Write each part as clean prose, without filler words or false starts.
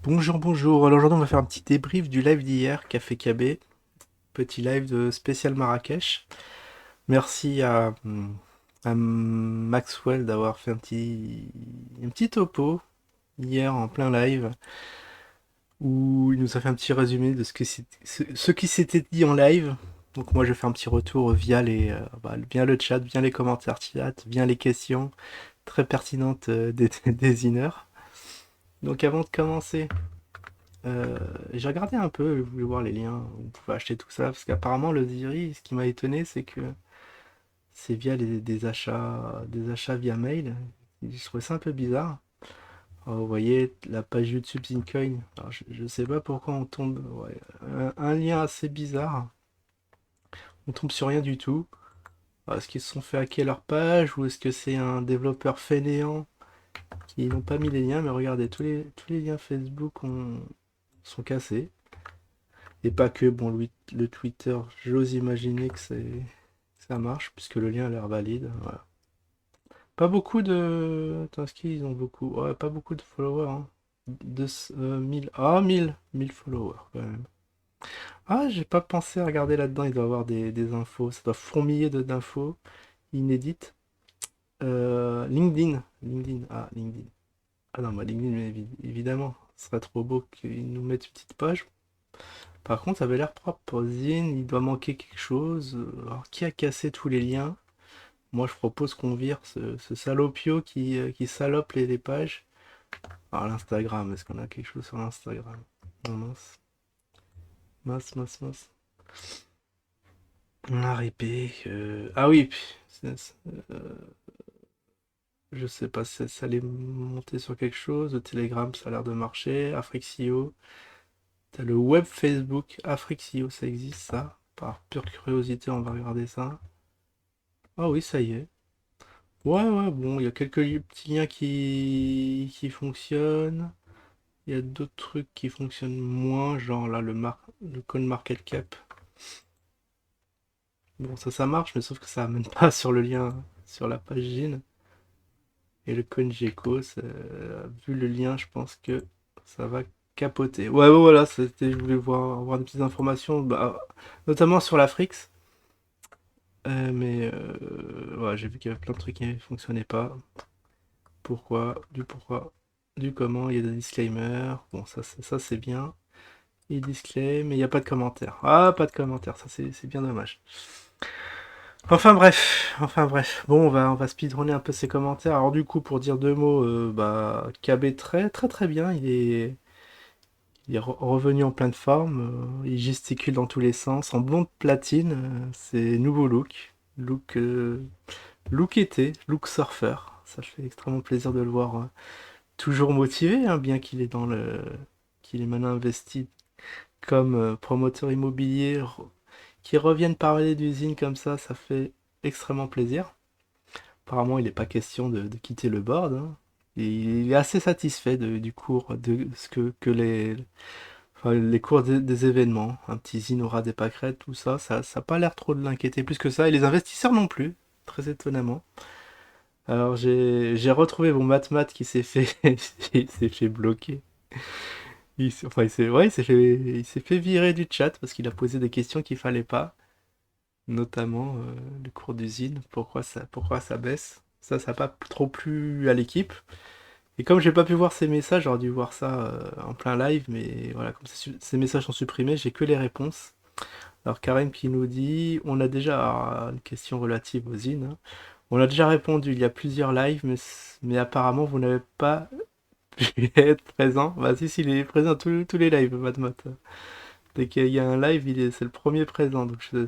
Bonjour, bonjour. Alors aujourd'hui, on va faire un petit débrief du live d'hier, Café KB. Petit live de spécial Marrakech. Merci à Maxwell d'avoir fait un petit topo hier en plein live où il nous a fait un petit résumé de ce qui s'était dit en live. Donc moi, je fais un petit retour via via le chat, via les commentaires chat, via les questions très pertinentes des inner. Donc avant de commencer, Euh, j'ai regardé un peu, je voulais voir les liens, où on pouvait acheter tout ça, parce qu'apparemment le Ziri, ce qui m'a étonné, c'est que c'est via des achats via mail. Je trouvais ça un peu bizarre. Alors, vous voyez la page YouTube Zincoin. Alors, je sais pas pourquoi on tombe, ouais, un lien assez bizarre. On tombe sur rien du tout. Alors, est-ce qu'ils se sont fait hacker leur page ou est-ce que c'est un développeur fainéant qui n'ont pas mis les liens? Mais regardez, tous les liens Facebook sont cassés. Et pas que, bon, le Twitter, j'ose imaginer ça marche, puisque le lien a l'air valide. Voilà. Pas beaucoup de... Attends, est-ce qu'ils ont beaucoup? Ouais, pas beaucoup de followers, hein. 1000... Ah, 1000 followers, quand même. Ah, j'ai pas pensé à regarder là-dedans, il doit y avoir des infos. Ça doit fourmiller d'infos inédites. LinkedIn. Ah, LinkedIn. Ah non, bah LinkedIn, mais évidemment. Ce serait trop beau qu'ils nous mettent une petite page. Par contre, ça avait l'air propre. Zine, il doit manquer quelque chose. Alors, qui a cassé tous les liens? Moi, je propose qu'on vire ce salopio qui salope les pages. Alors, l'Instagram, est-ce qu'on a quelque chose sur l'Instagram? Non, mince. Mince, mince, mince. On a répé. Ah oui, euh, je sais pas si ça allait monter sur quelque chose. Le Telegram, ça a l'air de marcher. Afrixio. T'as le web Facebook. Afrixio, ça existe, ça. Par pure curiosité, on va regarder ça. Ah oui, ça y est. Ouais, ouais, bon, il y a quelques petits liens qui fonctionnent. Il y a d'autres trucs qui fonctionnent moins, genre là, le CoinMarketCap. Bon, ça marche, mais sauf que ça amène pas sur le lien, sur la page GIN. Et le CoinGecko, vu le lien, je pense que ça va capoter. Ouais, ouais, voilà, je voulais avoir des petites informations, bah, notamment sur la Frix. Ouais, j'ai vu qu'il y avait plein de trucs qui ne fonctionnaient pas. Pourquoi, du comment, il y a des disclaimers. Bon, ça c'est bien. Il disclaim, mais il n'y a pas de commentaires. Ah, pas de commentaires, ça c'est bien dommage. Enfin bref. Bon, on va speedrunner un peu ces commentaires. Alors du coup, pour dire deux mots, bah, KB très très très bien. Il est revenu en pleine forme. Il gesticule dans tous les sens, en blonde platine. C'est nouveau look. Look été, look surfeur. Ça fait extrêmement plaisir de le voir toujours motivé, hein, bien qu'il est maintenant investi comme promoteur immobilier, qui reviennent parler d'usine comme ça fait extrêmement plaisir. Apparemment, il n'est pas question de quitter le board, hein. Et il est assez satisfait du cours, de ce que enfin, les cours des événements. Un petit zine aura des pâquerettes, tout ça, ça n'a pas l'air trop de l'inquiéter plus que ça. Et les investisseurs non plus, très étonnamment. Alors j'ai retrouvé mon Matmat qui s'est fait, il s'est fait bloquer. Enfin, il s'est fait virer du chat parce qu'il a posé des questions qu'il fallait pas, notamment le cours d'usine, pourquoi ça baisse. Ça n'a pas trop plu à l'équipe. Et comme j'ai pas pu voir ces messages, j'aurais dû voir ça en plein live, mais voilà, comme ces messages sont supprimés, j'ai que les réponses. Alors Karim qui nous dit, on a déjà une question relative aux zines, hein. On a déjà répondu, il y a plusieurs lives, mais apparemment vous n'avez pas pu être présent. Bah si, il est présent à tous les lives, Matmat. Dès qu'il y a un live, c'est le premier présent, donc je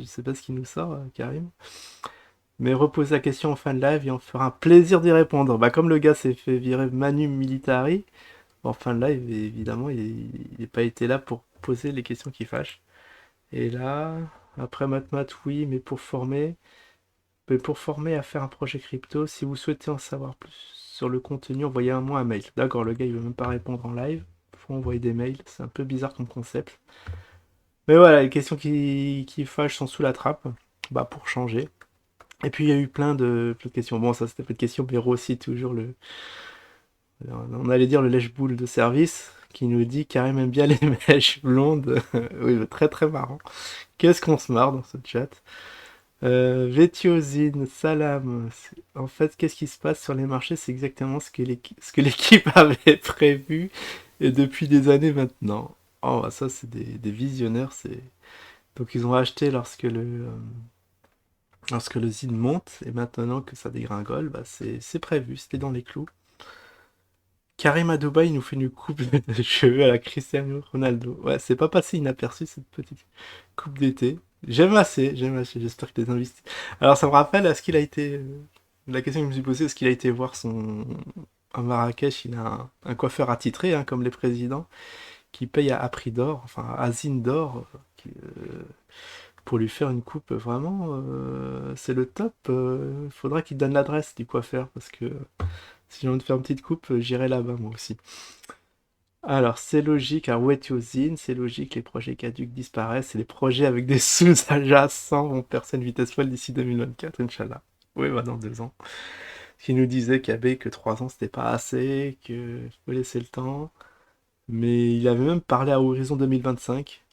sais pas ce qui nous sort, Karim. Mais repose la question en fin de live et on fera un plaisir d'y répondre. Bah comme le gars s'est fait virer Manu Militari, en fin de live, évidemment, il n'est pas été là pour poser les questions qui fâchent. Et là, après Matmat, oui, mais pour former à faire un projet crypto, si vous souhaitez en savoir plus sur le contenu, envoyez-moi un mail. D'accord, le gars il veut même pas répondre en live. Faut envoyer des mails, c'est un peu bizarre comme concept. Mais voilà, les questions qui fâchent sont sous la trappe. Bah pour changer. Et puis il y a eu plein de questions. Bon, ça c'était pas de questions, mais aussi toujours on allait dire le lèche-boule de service, qui nous dit Karim aime bien les mèches blondes. Oui, bah, très très marrant. Qu'est-ce qu'on se marre dans ce chat. Vétiosine, Salam. En fait, qu'est-ce qui se passe sur les marchés? C'est exactement ce que l'équipe avait prévu et depuis des années maintenant. Oh, bah, ça, c'est des visionnaires. Donc, ils ont acheté lorsque le zine monte et maintenant que ça dégringole, bah, c'est prévu, c'était dans les clous. Karim à Dubaï nous fait une coupe de cheveux à la Cristiano Ronaldo. Ouais, c'est pas passé inaperçu cette petite coupe d'été. J'aime assez, j'espère que les investis. Alors ça me rappelle, est-ce qu'il a été... La question que je me suis posée, est-ce qu'il a été voir son... À Marrakech, il a un coiffeur attitré, hein, comme les présidents, qui paye à prix d'or, enfin à zine d'or, pour lui faire une coupe vraiment... c'est le top. Faudra qu'il donne l'adresse du coiffeur, parce que si j'ai envie de faire une petite coupe, j'irai là-bas moi aussi. Alors, c'est logique, à Wet Usine, c'est logique, les projets caducs disparaissent et les projets avec des sous-jacents vont percer une vitesse folle d'ici 2024, Inch'Allah. Oui, bah dans 2 ans. Qui nous disait qu'AB, que 3 ans c'était pas assez, que faut laisser le temps. Mais il avait même parlé à Horizon 2025.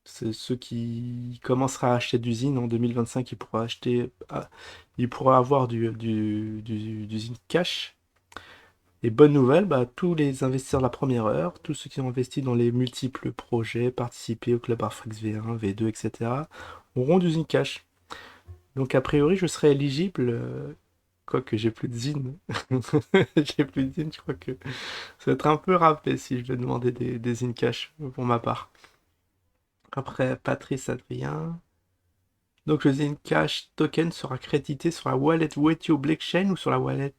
C'est ceux qui commenceraient à acheter d'usines en 2025, ils pourraient avoir d'usine cash. Et bonne nouvelle, bah, tous les investisseurs de la première heure, tous ceux qui ont investi dans les multiples projets, participé au club Arfrex V1, V2, etc., auront du Cash. Donc a priori, je serai éligible, quoique j'ai plus de zine. J'ai plus de zine, je crois que ça va être un peu râpé si je vais demander des Cash pour ma part. Après, Patrice Adrien. Donc le Cash token sera crédité sur la wallet Wetio Blockchain ou sur la wallet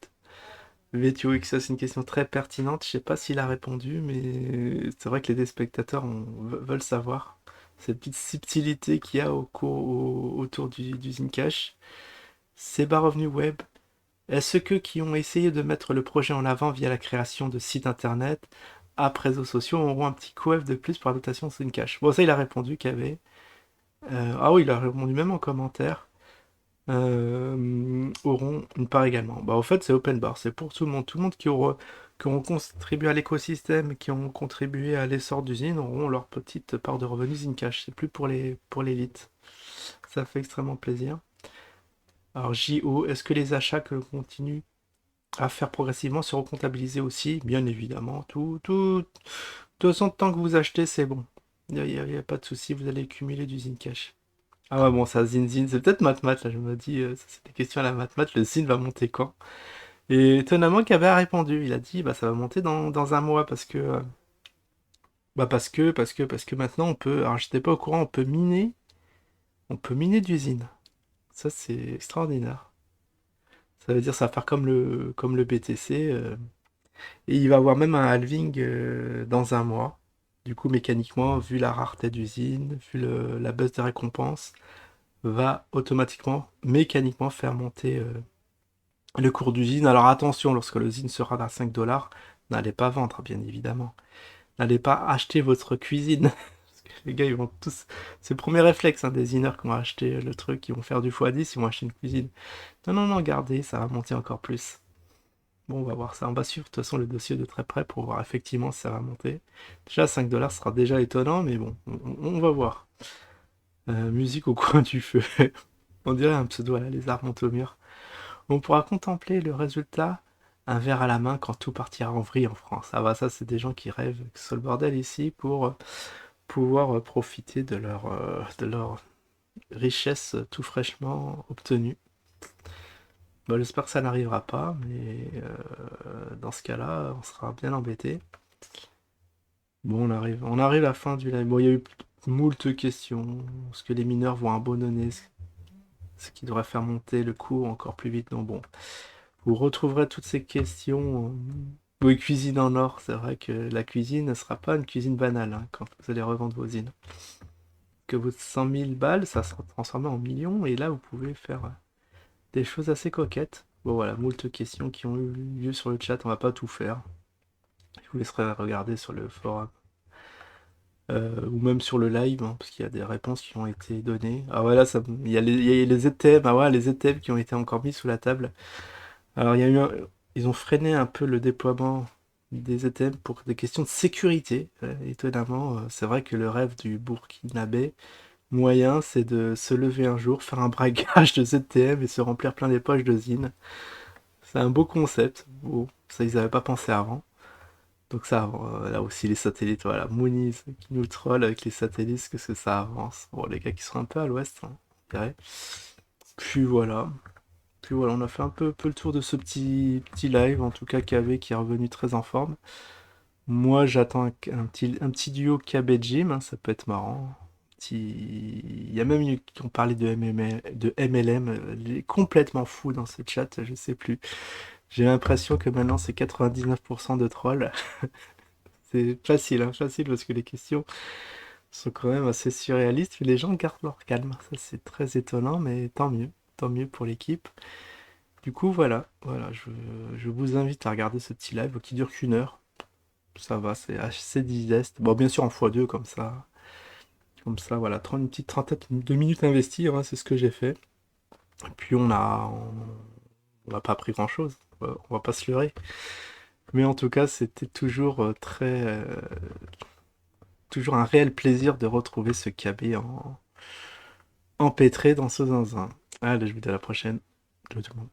VTOX, ça c'est une question très pertinente. Je sais pas s'il a répondu, mais c'est vrai que les téléspectateurs veulent savoir cette petite subtilité qu'il y a autour du Zcash. C'est bas revenu web. Est-ce que qui ont essayé de mettre le projet en avant via la création de sites internet, apps, réseaux sociaux, auront un petit coef de plus pour la dotation Zcash? Bon, ça il a répondu qu'il y avait. Ah oui, il a répondu même en commentaire. Auront une part également. Bah, au fait, c'est open bar, c'est pour tout le monde. Tout le monde qui auront contribué à l'écosystème, qui ont contribué à l'essor d'usines, auront leur petite part de revenus in cash. C'est plus pour l'élite. Ça fait extrêmement plaisir. Alors, JO, est-ce que les achats que l'on continue à faire progressivement seront comptabilisés aussi? Bien évidemment. De toute façon, tant que vous achetez, c'est bon. Il n'y a pas de souci, vous allez cumuler du Cash. Ah ouais, bon, ça, Zin, c'est peut-être Matmat, là, je me dis, ça, c'est des questions à la Matmat, le Zin va monter quand? Et étonnamment, Kaber a répondu, il a dit, bah ça va monter dans un mois, parce que maintenant on peut, alors j'étais pas au courant, on peut miner d'usine. Ça, c'est extraordinaire. Ça veut dire, ça va faire comme le BTC, et il va avoir même un halving dans un mois. Du coup, mécaniquement, vu la rareté d'usine, vu la baisse des récompenses, va automatiquement, mécaniquement faire monter le cours d'usine. Alors attention, lorsque le zine sera à 5 dollars, n'allez pas vendre, bien évidemment. N'allez pas acheter votre cuisine. Parce que les gars, ils vont tous. C'est le premier réflexe, hein, des ziners qui vont acheter le truc, qui vont faire du x10, ils vont acheter une cuisine. Non, non, non, gardez, ça va monter encore plus. Bon, on va voir ça. On va suivre de toute façon le dossier de très près pour voir effectivement si ça va monter. Déjà, 5 dollars sera déjà étonnant, mais bon, on va voir. Musique au coin du feu. On dirait un pseudo à la lézard monte au mur. On pourra contempler le résultat, un verre à la main, quand tout partira en vrille en France. Ah bah ça, c'est des gens qui rêvent que ce soit le bordel ici pour pouvoir profiter de leur richesse tout fraîchement obtenue. Bah, j'espère que ça n'arrivera pas, mais dans ce cas-là, on sera bien embêté. Bon, on arrive à la fin du live. Bon, il y a eu moult questions. Est-ce que les mineurs vont abandonner ce qui devrait faire monter le cours encore plus vite? Non, bon. Vous retrouverez toutes ces questions. Oui, cuisine en or, c'est vrai que la cuisine ne sera pas une cuisine banale, hein, quand vous allez revendre vos zines. Que vos 100 000 balles, ça sera transformé en millions, et là vous pouvez faire des choses assez coquettes. Bon voilà, moult questions qui ont eu lieu sur le chat, on va pas tout faire. Je vous laisserai regarder sur le forum. Ou même sur le live, hein, parce qu'il y a des réponses qui ont été données. Ah voilà, il y a les ETM, ah ouais, les ETM qui ont été encore mis sous la table. Alors il y a eu ils ont freiné un peu le déploiement des ETM pour des questions de sécurité. Étonnamment, c'est vrai que le rêve du Burkinabé moyen, c'est de se lever un jour, faire un braquage de ZTM et se remplir plein les poches de zine. C'est un beau concept. Bon, ça, ils n'avaient pas pensé avant. Donc ça, là aussi les satellites, voilà, Moonies qui nous troll avec les satellites, qu'est-ce que ça avance. Bon, les gars qui sont un peu à l'ouest, hein, je dirais. Puis voilà. Puis voilà, on a fait un peu le tour de ce petit live, en tout cas KV qui est revenu très en forme. Moi, j'attends un petit duo KB-Jim, hein, ça peut être marrant. Il y a même eu qui ont parlé de MLM, il est complètement fou dans ce chat, je sais plus. J'ai l'impression que maintenant c'est 99% de trolls. C'est facile, hein, facile parce que les questions sont quand même assez surréalistes, mais les gens gardent leur calme. Ça, c'est très étonnant, mais tant mieux pour l'équipe. Du coup, voilà, je vous invite à regarder ce petit live qui dure qu'une heure. Ça va, c'est assez digeste. Bon, bien sûr en x2, comme ça, voilà, une petite trentaine de minutes investies, hein, c'est ce que j'ai fait. Et puis on n'a pas appris grand-chose, on va pas se leurrer. Mais en tout cas, c'était toujours toujours un réel plaisir de retrouver ce KB empêtré dans ce zinzin. Allez, je vous dis à la prochaine. Ciao tout le monde.